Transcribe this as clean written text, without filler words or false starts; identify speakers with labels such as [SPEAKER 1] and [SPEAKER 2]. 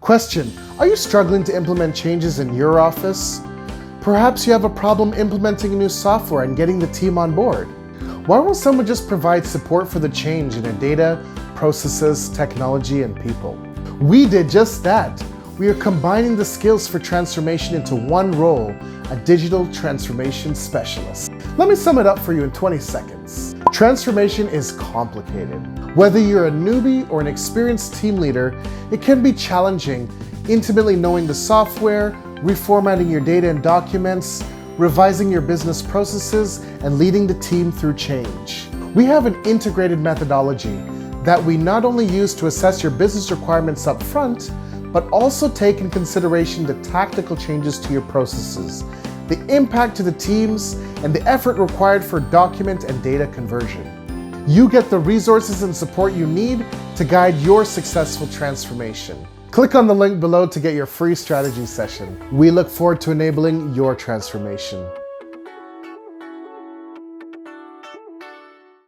[SPEAKER 1] Question: are you struggling to implement changes in your office? Perhaps you have a problem implementing new software and getting the team on board. Why won't someone just provide support for the change in their data, processes, technology, and people? We did just that. We are combining the skills for transformation into one role, a digital transformation specialist. Let me sum it up for you in 20 seconds. Transformation is complicated. Whether you're a newbie or an experienced team leader, it can be challenging intimately knowing the software, reformatting your data and documents, revising your business processes, and leading the team through change. We have an integrated methodology that we not only use to assess your business requirements up front, but also take in consideration the tactical changes to your processes, the impact to the teams, and the effort required for document and data conversion. You get the resources and support you need to guide your successful transformation. Click on the link below to get your free strategy session. We look forward to enabling your transformation.